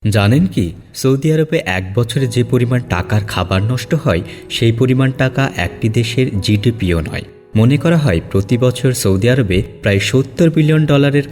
জানেন কি, সৌদি আরবে এক বছরে যে পরিমাণ টাকার খাবার নষ্ট হয় সেই পরিমাণ টাকা একটি দেশের জিডিপিও নয়। মনে করা হয় প্রতি বছর সৌদি আরবে প্রায় $70 বিলিয়ন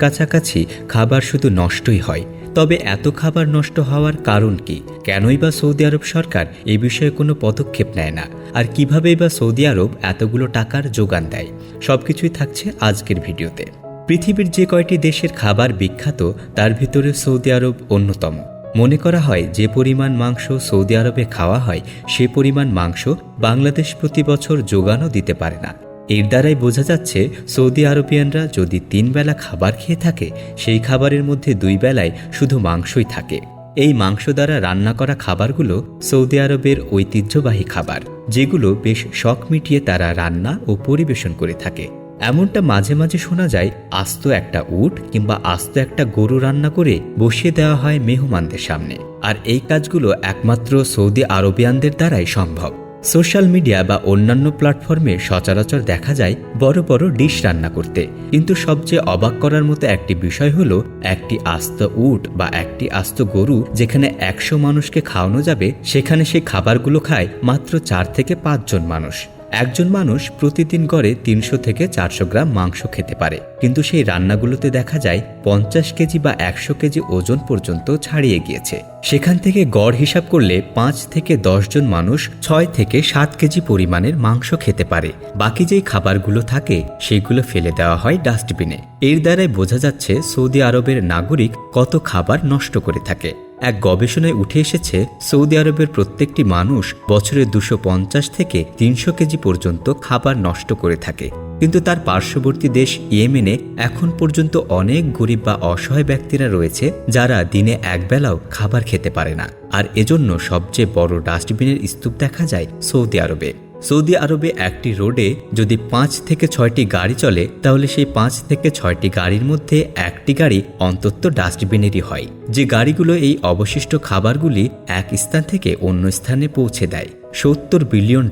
কাছাকাছি খাবার শুধু নষ্টই হয়। তবে এত খাবার নষ্ট হওয়ার কারণ কি? কেনই বা সৌদি আরব সরকার এই বিষয়ে কোনো পদক্ষেপ নেয় না? আর কিভাবেই বা সৌদি আরব এতগুলো টাকার যোগান দেয়? সবকিছুই থাকছে আজকের ভিডিওতে। পৃথিবীর যে কয়টি দেশের খাবার বিখ্যাত তার ভিতরে সৌদি আরব অন্যতম। মনে করা হয় যে পরিমাণ মাংস সৌদি আরবে খাওয়া হয় সে পরিমাণ মাংস বাংলাদেশ প্রতি বছর যোগানও দিতে পারে না। এর দ্বারাই বোঝা যাচ্ছে সৌদি আরবিয়ানরা যদি 3 বেলা খাবার খেয়ে থাকে সেই খাবারের মধ্যে 2 বেলায় শুধু মাংসই থাকে। এই মাংস দ্বারা রান্না করা খাবারগুলো সৌদি আরবের ঐতিহ্যবাহী খাবার, যেগুলো বেশ শখ মিটিয়ে তারা রান্না ও পরিবেশন করে থাকে। এমনটা মাঝে মাঝে শোনা যায়, আস্ত একটা উট কিংবা আস্ত একটা গরু রান্না করে বসিয়ে দেওয়া হয় মেহমানদের সামনে। আর এই কাজগুলো একমাত্র সৌদি আরবিয়ানদের দ্বারাই সম্ভব। সোশ্যাল মিডিয়া বা অন্যান্য প্ল্যাটফর্মে সচরাচর দেখা যায় বড় বড় ডিশ রান্না করতে, কিন্তু সবচেয়ে অবাক করার মতো একটি বিষয় হলো একটি আস্ত উট বা একটি আস্ত গরু যেখানে 100 মানুষকে খাওয়ানো যাবে, সেখানে সেই খাবারগুলো খায় মাত্র 4 থেকে 5 জন মানুষ। একজন মানুষ প্রতিদিন গড়ে 300 থেকে 400 গ্রাম মাংস খেতে পারে, কিন্তু সেই রান্নাগুলোতে দেখা যায় 50 কেজি বা 100 কেজি ওজন পর্যন্ত ছাড়িয়ে গিয়েছে। সেখান থেকে গড় হিসাব করলে 5 থেকে 10 জন মানুষ 6 থেকে 7 কেজি পরিমাণের মাংস খেতে পারে। বাকি যেই খাবারগুলো থাকে সেগুলো ফেলে দেওয়া হয় ডাস্টবিনে। এর দ্বারাই বোঝা যাচ্ছে সৌদি আরবের নাগরিক কত খাবার নষ্ট করে থাকে। এক গবেষণায় উঠে এসেছে সৌদি আরবের প্রত্যেকটি মানুষ বছরে 250 থেকে 300 কেজি পর্যন্ত খাবার নষ্ট করে থাকে। কিন্তু তার পার্শ্ববর্তী দেশ ইয়েমেনে এখন পর্যন্ত অনেক গরিব বা অসহায় ব্যক্তিরা রয়েছে যারা দিনে একবেলাও খাবার খেতে পারে না। আর এজন্য সবচেয়ে বড় ডাস্টবিনের স্তূপ দেখা যায় সৌদি আরবে। সৌদি আরবে একটি রোডে যদি 5 থেকে 6টি গাড়ি চলে তাহলে সেই 5 থেকে 6টি গাড়ির মধ্যে একটি গাড়ি অন্তত ডাস্টবিনেরই হয়, যে গাড়িগুলো এই অবশিষ্ট খাবারগুলি এক স্থান থেকে অন্য স্থানে পৌঁছে দেয়। $70 বিলিয়ন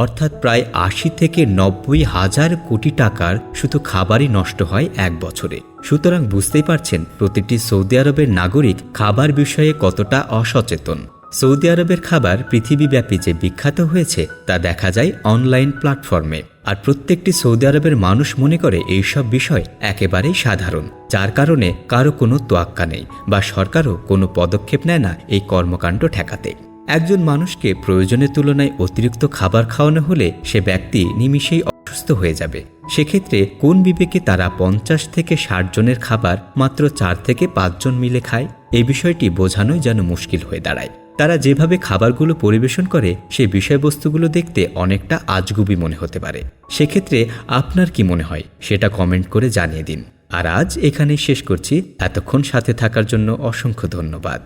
অর্থাৎ প্রায় 80 থেকে 90 হাজার কোটি টাকার শুধু খাবারই নষ্ট হয় এক বছরে। সুতরাং বুঝতেই পারছেন প্রতিটি সৌদি আরবের নাগরিক খাবার বিষয়ে কতটা অসচেতন। সৌদি আরবের খাবার পৃথিবীব্যাপী যে বিখ্যাত হয়েছে তা দেখা যায় অনলাইন প্ল্যাটফর্মে। আর প্রত্যেকটি সৌদি আরবের মানুষ মনে করে এইসব বিষয় একেবারেই সাধারণ, যার কারণে কারো কোনো তোয়াক্কা নেই বা সরকারও কোনো পদক্ষেপ নেয় না এই কর্মকাণ্ড ঠেকাতে। একজন মানুষকে প্রয়োজনের তুলনায় অতিরিক্ত খাবার খাওয়ানো হলে সে ব্যক্তি নিমিষেই অসুস্থ হয়ে যাবে। সেক্ষেত্রে কোন বিবেকে তারা 50 থেকে 60 জনের খাবার মাত্র 4 থেকে 5 জন মিলে খায়? এই বিষয়টি বোঝানোই যেন মুশকিল হয়ে দাঁড়ায়। তারা যেভাবে খাবারগুলো পরিবেশন করে সেই বিষয়বস্তুগুলো দেখতে অনেকটা আজগুবি মনে হতে পারে। সেক্ষেত্রে আপনার কি মনে হয় সেটা কমেন্ট করে জানিয়ে দিন। আর আজ এখানেই শেষ করছি। এতক্ষণ সাথে থাকার জন্য অসংখ্য ধন্যবাদ।